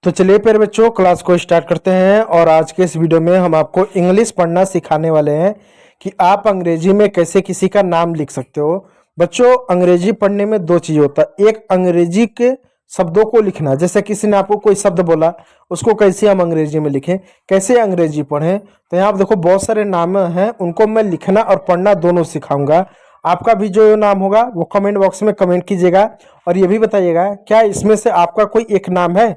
तो चलिए फिर बच्चों क्लास को स्टार्ट करते हैं। और आज के इस वीडियो में हम आपको इंग्लिश पढ़ना सिखाने वाले हैं कि आप अंग्रेजी में कैसे किसी का नाम लिख सकते हो। बच्चों अंग्रेजी पढ़ने में दो चीज़ होता है, एक अंग्रेजी के शब्दों को लिखना, जैसे किसी ने आपको कोई शब्द बोला उसको कैसे हम अंग्रेजी में लिखें, कैसे अंग्रेजी पढ़ें। तो यहाँ आप देखो बहुत सारे नाम हैं, उनको मैं लिखना और पढ़ना दोनों सिखाऊंगा। आपका भी जो नाम होगा वो कमेंट बॉक्स में कमेंट कीजिएगा और ये भी बताइएगा क्या इसमें से आपका कोई एक नाम है।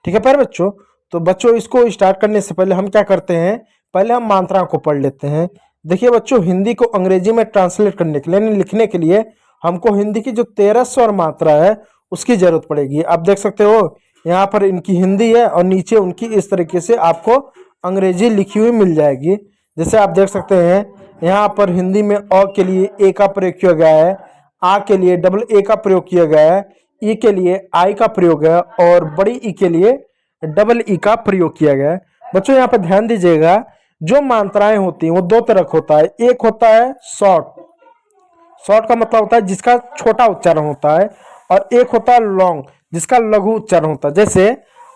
ठीक है प्यारे बच्चों। तो बच्चों इसको स्टार्ट करने से पहले हम क्या करते हैं, पहले हम मात्रा को पढ़ लेते हैं। देखिए बच्चों, हिंदी को अंग्रेजी में ट्रांसलेट करने के लिए यानी लिखने के लिए हमको हिंदी की जो 13 स्वर मात्रा है उसकी जरूरत पड़ेगी। आप देख सकते हो यहाँ पर इनकी हिंदी है और नीचे उनकी इस तरीके से आपको अंग्रेजी लिखी हुई मिल जाएगी। जैसे आप देख सकते हैं यहाँ पर हिंदी में अ के लिए ए का प्रयोग किया गया है, आ के लिए डबल ए का प्रयोग किया गया है, ई के लिए आई का प्रयोग है और बड़ी ई के लिए डबल ई का प्रयोग किया गया है। बच्चों यहाँ पर ध्यान दीजिएगा, जो मात्राएं होती हैं वो दो तरह का होता है। एक होता है शॉर्ट, शॉर्ट का मतलब होता है जिसका छोटा उच्चारण होता है, और एक होता है लॉन्ग जिसका लघु उच्चारण होता है। जैसे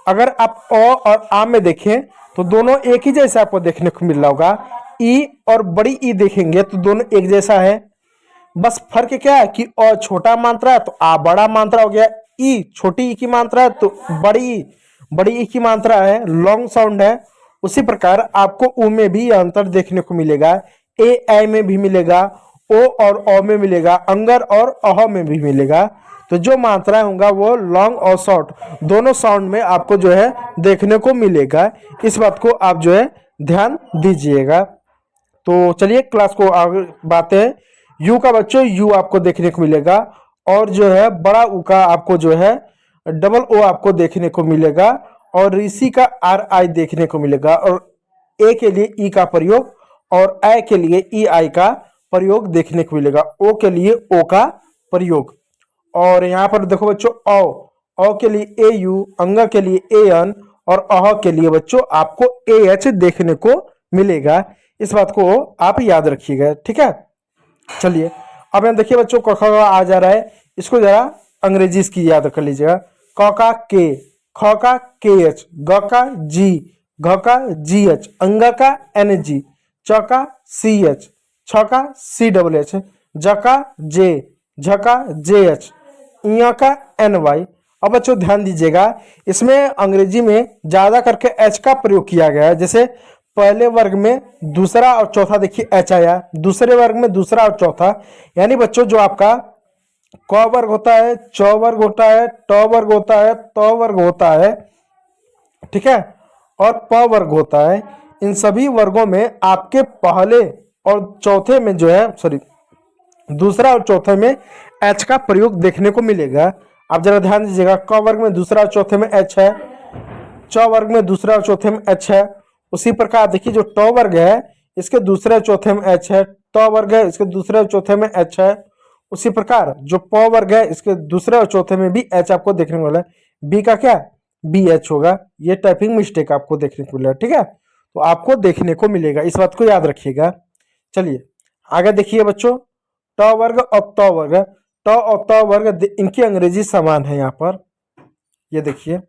अगर आप अ और आ में देखें तो दोनों एक ही जैसा आपको देखने को मिल रहा होगा। ई और बड़ी ई देखेंगे तो दोनों एक जैसा है, बस फर्क क्या है कि अ छोटा मात्रा है तो आ बड़ा मात्रा हो गया, ई छोटी ई की मात्रा है तो बड़ी ई की मात्रा है, लॉन्ग साउंड है। उसी प्रकार आपको उ में भी यह अंतर देखने को मिलेगा, ए में भी मिलेगा, ओ और अ में मिलेगा, अंगर और अह में भी मिलेगा। तो जो मात्राएं होंगे वो लॉन्ग और शॉर्ट दोनों साउंड में आपको जो है देखने को मिलेगा। इस बात को आप जो है ध्यान दीजिएगा। तो चलिए क्लास को आगे बढ़ाते हैं। यू का बच्चों यू आपको देखने को मिलेगा, और जो है बड़ा ऊ का आपको जो है डबल ओ आपको देखने को मिलेगा, और ऋषि का आर आई देखने को मिलेगा, और ए के लिए ई का प्रयोग और ए के लिए ई आई का प्रयोग देखने को मिलेगा, ओ के लिए ओ का प्रयोग। और यहाँ पर देखो बच्चों औ के लिए ए यू, अंग के लिए ए एन और अह के लिए बच्चों आपको ए एच देखने को मिलेगा। इस बात को आप याद रखिएगा, ठीक है। चलिए अब यहाँ देखिए बच्चों क ख आ जा रहा है, इसको जरा अंग्रेजी इसकी याद कर लीजिएगा। क का के, ख का के एच, ग का जी, घ का जी एच, अंग का एन जी, च का सी एच, छ का सी डबल एच, ज का जे, झ का जे एच, इ का एन वाई। अब बच्चों ध्यान दीजिएगा, इसमें अंग्रेजी में ज्यादा करके एच का प्रयोग किया गया है। जैसे पहले वर्ग में दूसरा और चौथा देखिए एच आया, दूसरे वर्ग में दूसरा और चौथा, यानी बच्चों जो आपका क वर्ग होता है, च वर्ग होता है, ट वर्ग होता है, त वर्ग होता है, ठीक है, और प वर्ग होता है। इन सभी वर्गों में आपके पहले और चौथे में जो है दूसरा और चौथे में एच का प्रयोग देखने को मिलेगा। आप जरा ध्यान दीजिएगा, क वर्ग में दूसरा और चौथे में एच है, च वर्ग में दूसरा और चौथे में एच है। उसी प्रकार देखिए जो ट वर्ग है इसके दूसरे और चौथे में एच है, त वर्ग है इसके दूसरे और चौथे में एच है। उसी प्रकार जो प वर्ग है इसके दूसरे और चौथे में भी एच आपको देखने को मिला है। बी का क्या बी एच होगा, ये टाइपिंग मिस्टेक आपको देखने को मिला है, ठीक है। तो आपको देखने को मिलेगा, इस बात को याद रखिएगा। चलिए आगे देखिए बच्चों, ट वर्ग और त वर्ग, ट और त वर्ग इनकी अंग्रेजी समान है। यहाँ पर ये देखिए,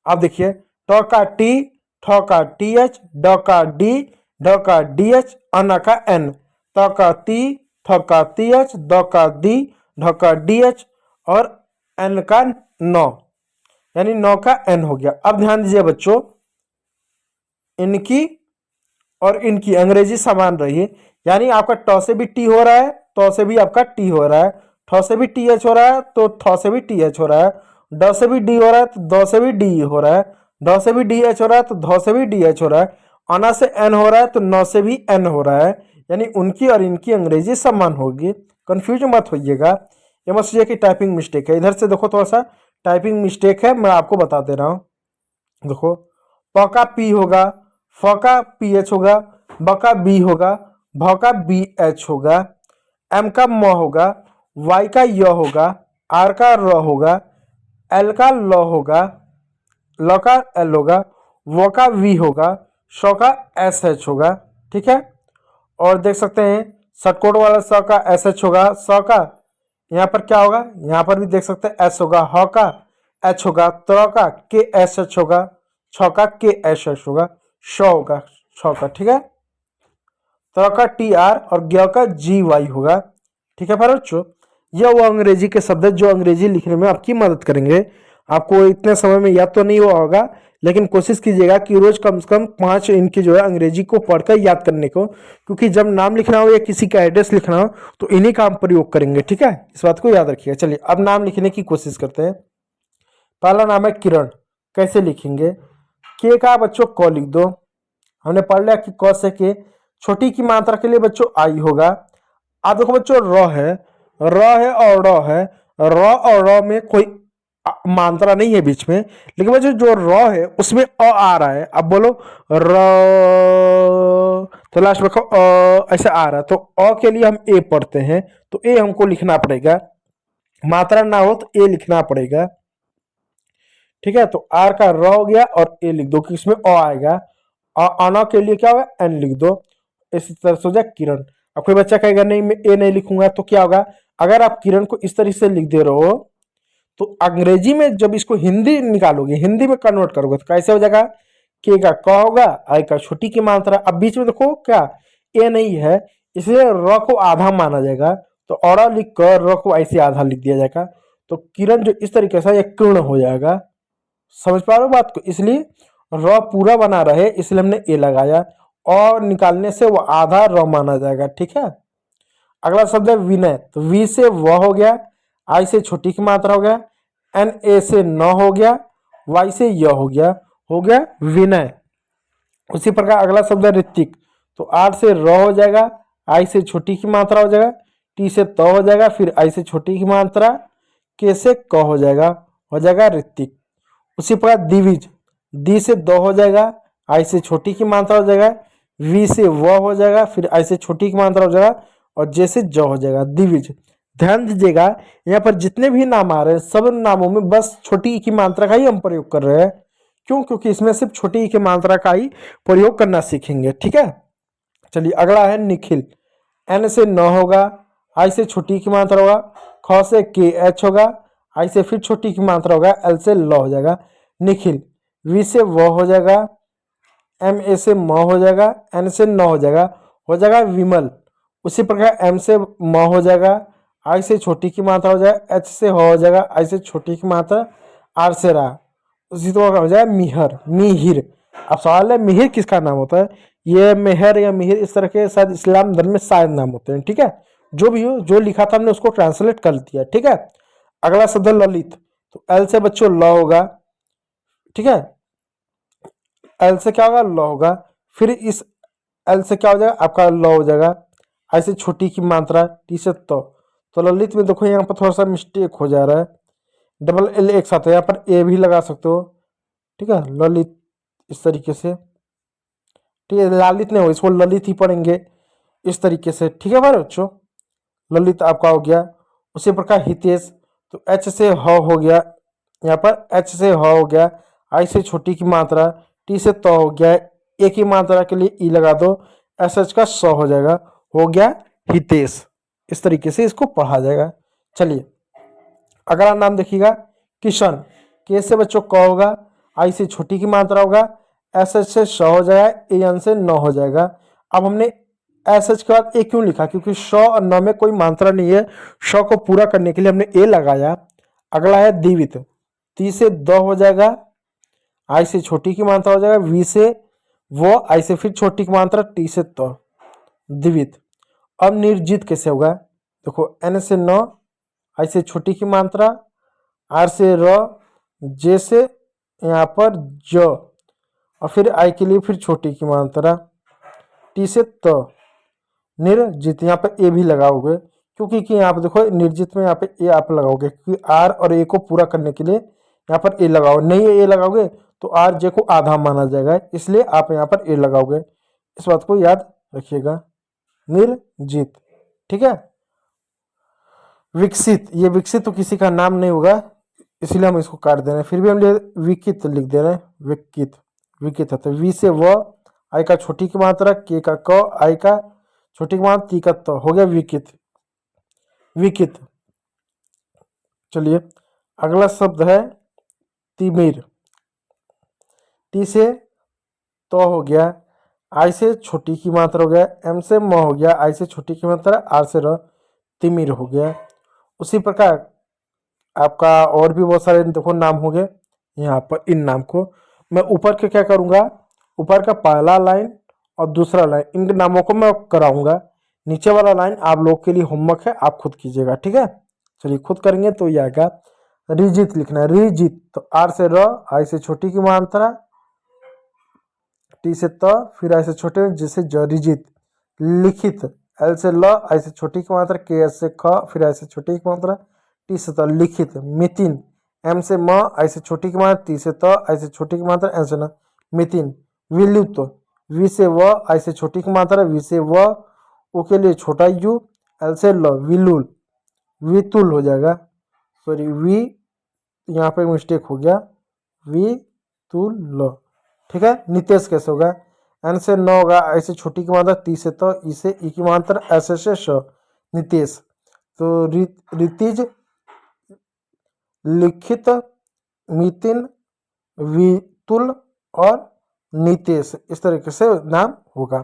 आप देखिए ट का टी, ठ का टी एच, ड का डी, ढ का डी एच, अन का एन, त का ती, थ का ती एच, द का दी, ढ का डी एच और एन का नौ, यानी नौ का एन हो गया। अब ध्यान दीजिए बच्चों, इनकी और इनकी अंग्रेजी समान रही है, यानी आपका ट से भी टी हो रहा है, त से भी आपका टी हो रहा है, ठ से भी टी एच हो रहा है तो थ से भी टी एच हो रहा है, ड से भी डी हो रहा है तो द से भी डी हो रहा है, ढ से भी डी एच हो रहा है तो ध से भी डी एच हो रहा है, अना से एन हो रहा है तो न से भी एन हो रहा है, यानी उनकी और इनकी अंग्रेजी समान होगी। कंफ्यूज मत होइएगा, ये मत सोचिए कि टाइपिंग मिस्टेक है। इधर से देखो थोड़ा सा टाइपिंग मिस्टेक है, मैं आपको बता दे रहा हूँ। देखो प का पी होगा, फ का पी एच होगा, ब का बी होगा, भ का बी एच होगा, एम का म होगा, वाई का य होगा, आर का र होगा, एल का ल होगा, ल का एल होगा, व का वी होगा, श का एस एच होगा, ठीक है। और देख सकते हैं षटकोण वाला स का एस एच होगा, स का यहाँ पर क्या होगा, यहाँ पर भी देख सकते हैं एस होगा, ह का एच होगा, त का के एस एच होगा, छ का के एस एच होगा, श होगा छ का, ठीक है। त का टी आर और ज्ञ का जी वाई होगा, ठीक है प्यारे बच्चों। यह वो अंग्रेजी के शब्द है जो अंग्रेजी लिखने में आपकी मदद करेंगे। आपको इतने समय में याद तो नहीं हुआ होगा, लेकिन कोशिश कीजिएगा कि रोज कम से कम 5 इनकी जो है अंग्रेजी को पढ़कर याद करने को, क्योंकि जब नाम लिखना हो या किसी का एड्रेस लिखना हो तो इन्हीं का हम प्रयोग करेंगे, ठीक है। इस बात को याद रखिएगा। चलिए अब नाम लिखने की कोशिश करते हैं। पहला नाम है किरण। कैसे लिखेंगे? के का बच्चों क लिख दो। हमने पढ़ लिया कि क से के। छोटी की मात्रा के लिए बच्चों आई होगा। अब देखो बच्चों र है, र है और ड़ है। र और ड़ में कोई मात्रा नहीं है बीच में, लेकिन बच्चों जो र है उसमें अ आ रहा है। अब बोलो र, तो लास्ट में देखो ऐसा आ रहा है, तो अ के लिए हम ए पढ़ते हैं, तो ए हमको लिखना पड़ेगा। मात्रा ना हो तो ए लिखना पड़ेगा, ठीक है। तो आर का र हो गया और ए लिख दो कि इसमें अ आएगा। और अना के लिए क्या होगा? एन लिख दो। इस तरह से हो जाए किरण। अब कोई बच्चा कहेगा नहीं मैं ए नहीं लिखूंगा, तो क्या होगा? अगर आप किरण को इस तरीके से लिख दे रहे हो तो अंग्रेजी में जब इसको हिंदी निकालोगे, हिंदी में कन्वर्ट करोगे तो कैसे हो जाएगा? के का क होगा, आई का छोटी की मात्रा। अब बीच में देखो क्या ए नहीं है, इसलिए र को आधा माना जाएगा, तो और लिख कर र को ऐसे आधा लिख दिया जाएगा। तो किरण जो इस तरीके से यह किरण हो जाएगा। समझ पा रहे हो बात को? इसलिए र पूरा बना रहे इसलिए हमने ए लगाया, और निकालने से वो आधा र माना जाएगा, ठीक है। अगला शब्द है विनय। तो वी से व हो गया, आई से छोटी की मात्रा हो गया, एन ए से न हो गया, वाई से य हो गया विनय। उसी प्रकार अगला शब्द है ऋतिक। तो आर से र हो जाएगा, आई से छोटी की मात्रा हो जाएगा, टी से त हो जाएगा, फिर आई से छोटी की मात्रा, के से क हो जाएगा ऋतिक। उसी प्रकार दिविज। दी से द हो जाएगा, आई से छोटी की मात्रा हो जाएगा, वी से व हो जाएगा, फिर आई से छोटी की मात्रा हो जाएगा, और जे से ज हो जाएगा दिविज। ध्यान दीजिएगा यहाँ पर जितने भी नाम आ रहे हैं सब नामों में बस छोटी ई की मात्रा का ही हम प्रयोग कर रहे हैं। क्यों? क्योंकि इसमें सिर्फ छोटी ई की मात्रा का ही प्रयोग करना सीखेंगे, ठीक है। चलिए अगला है निखिल। एन से न होगा, आई से छोटी की मात्रा होगा, ख से के एच होगा, आई से फिर छोटी की मात्रा होगा, एल से ल हो जाएगा निखिल। वी से व हो जाएगा, एम ए से म हो जाएगा, एन से न हो जाएगा विमल। उसी प्रकार एम से म हो जाएगा, आई से छोटी की मात्रा हो जाएगा, एच से हो जाएगा, आई से छोटी की मात्रा, आर से रा। उसी तरह हो जाएगा मिहर, मिहिर। अब सवाल है मिहिर किसका नाम होता है? ये मेहर या मिहिर इस तरह के शायद इस्लाम धर्म में शायद नाम होते हैं, ठीक है। जो भी हो, जो लिखा था हमने उसको ट्रांसलेट कर दिया, ठीक है। अगला शब्द है ललित। तो एल से बच्चों ल होगा, ठीक है। एल से क्या होगा? ल होगा। फिर इस एल से क्या हो जाएगा? आपका ल हो जाएगा। ऐसे छोटी की मात्रा, टी से तो ललित में देखो यहाँ पर थोड़ा सा मिस्टेक हो जा रहा है, डबल एल एक साथ है, यहाँ पर ए भी लगा सकते हो, ठीक है। ललित इस तरीके से, ठीक है। लालित नहीं हो, इसको ललित ही पढ़ेंगे इस तरीके से, ठीक है भाई बच्चों। ललित आपका हो गया। उसी प्रकार हितेश। तो एच से ह हो गया, यहाँ पर एच से ह हो गया, आई से छोटी की मात्रा, टी से त हो गया, ए की मात्रा के लिए ई लगा दो, एस एच का स हो गया हितेश। इस तरीके से इसको पढ़ा जाएगा। चलिए अगला नाम देखिएगा किशन। के से बच्चों क होगा, आई से छोटी की मात्रा होगा, एस एच से श हो जाएगा, ए एन से न हो जाएगा। अब हमने एस एच के बाद ए क्यों लिखा? क्योंकि श और न में कोई मात्रा नहीं है, श को पूरा करने के लिए हमने ए लगाया। अगला है दिवित। ती से द हो जाएगा, आई से छोटी की मात्रा हो जाएगा, वी से वो, आई से फिर छोटी की मात्रा, टी से त, दिवित। अब निर्जित कैसे होगा? देखो एन से न, आई से छोटी की मात्रा, आर से र, जे से यहाँ पर ज, और फिर आई के लिए फिर छोटी की मात्रा, टी से त, निर्जित। यहाँ पे ए भी लगाओगे, क्योंकि कि यहाँ पे देखो निर्जित में यहाँ पे ए आप लगाओगे, क्योंकि आर और ए को पूरा करने के लिए यहाँ पर ए लगाओ। नहीं ए लगाओगे तो आर जे को आधा माना जाएगा, इसलिए आप यहाँ पर ए लगाओगे। इस बात को याद रखिएगा। निर्जित, ठीक है। विकसित। ये विकसित तो किसी का नाम नहीं होगा, इसलिए हम इसको काट दे रहे हैं। फिर भी हम विकित लिख दे रहे हैं, विकित। विकित है तो वी से व, आई का छोटी की मात्रा, के का क, आई का छोटी की मात्रा, ती का त, हो गया विकित। विकित। चलिए अगला शब्द है तिमिर। टी से तो हो गया, आई से छोटी की मात्रा हो गया, एम से म हो गया, आई से छोटी की मात्रा, आर से र, तिमिर हो गया। उसी प्रकार आपका और भी बहुत सारे देखो नाम हो गए। यहाँ पर इन नाम को मैं ऊपर के क्या करूँगा, ऊपर का पहला लाइन और दूसरा लाइन इन नामों को मैं कराऊंगा। नीचे वाला लाइन आप लोग के लिए होमवर्क है, आप खुद कीजिएगा, ठीक है। चलिए खुद करेंगे तो ये आएगा रिजित लिखना है, रिजित। तो आर से र, आई से छोटी की मात्रा, टी से त, फिर आई से छोटे जिसे ज, रिजित। लिखित, एल से ल, आई से छोटी की मात्रा, के एस से ख, फिर आई से छोटी की मात्रा, टी से त, लिखित। मितिन, एम से म, आई से छोटी की मात्रा, टी से त, आई से छोटी की मात्रा, एन से न, मितिन। विलुप्त, वी से व, आई से छोटी की मात्रा, वी से व, ओ के लिए छोटा यू, एल से ल, विलुल। वितुल हो जाएगा, सॉरी वी यहाँ पे मिस्टेक हो गया, वितुल, ठीक है। नितेश कैसे होगा, एन से न होगा, आई से छोटी की मात्रा, ती से तो, ई से ई की मात्रा, ऐसे से श, नितेश। तो रितिज, लिखित, मितिन, वितुल और नितेश, इस तरीके से नाम होगा।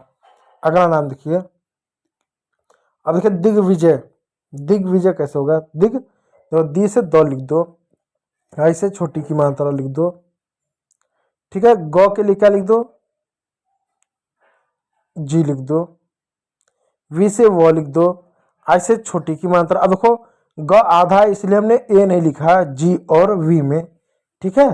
अगला नाम देखिए, अब देखिए दिग्विजय। दिग्विजय कैसे होगा, दिग तो दी से दो लिख दो, आई से छोटी की मात्रा लिख दो, ठीक है। गौ के लिए क्या लिख दो, जी लिख दो, वी से वो लिख दो, आई से छोटी की मात्रा। अब देखो ग आधा है इसलिए हमने ए नहीं लिखा जी और वी में, ठीक है,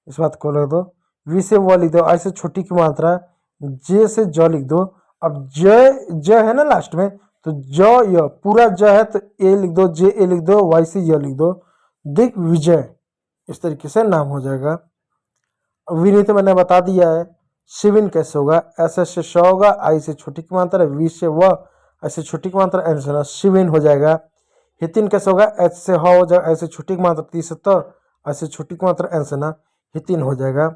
इस बात को लिख दो। वी से वो लिख दो, आई से छोटी की मात्रा, जे से ज लिख दो। अब ज है ना लास्ट में, तो ज य पूरा ज है तो ए लिख दो, जे ए लिख दो, वाई से य लिख दो, दिग्विजय, इस तरीके से नाम हो जाएगा। विनीत मैंने बता दिया है। शिविन कैसे होगा, ऐसे से श होगा, आई से छोटी की मात्रा, वी से व, ऐसे छोटी की मात्रा, एन से न, शिविन हो जाएगा। हितिन कैसे होगा, एच से ह हो जाएगा, ऐसे छोटी की मात्रा, ती से त, ऐसे छोटी की मात्रा, एन से न, हितिन हो जाएगा।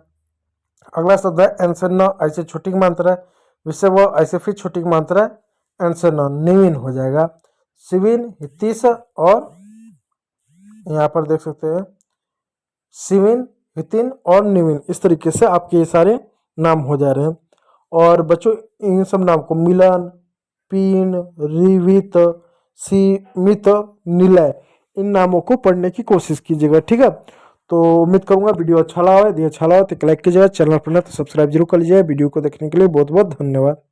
अगला शब्द है एन से न, ऐसे छोटी की मात्रा, वी से व, ऐसे फिर छोटी की मात्रा, एन से न, निविन हो जाएगा। शिविन, हितीश और यहाँ पर देख सकते हैं शिविन, हितिन और निविन, इस तरीके से आपके ये सारे नाम हो जा रहे हैं। और बच्चों इन सब नाम को मिलन, पीन, रिवित, सीमित, निलय, इन नामों को पढ़ने की कोशिश कीजिएगा, ठीक है। तो उम्मीद करूंगा वीडियो अच्छा लगा हो, यदि अच्छा लगा तो लाइक कीजिएगा, चैनल पर ना तो सब्सक्राइब जरूर कर लीजिएगा। वीडियो को देखने के लिए बहुत बहुत धन्यवाद।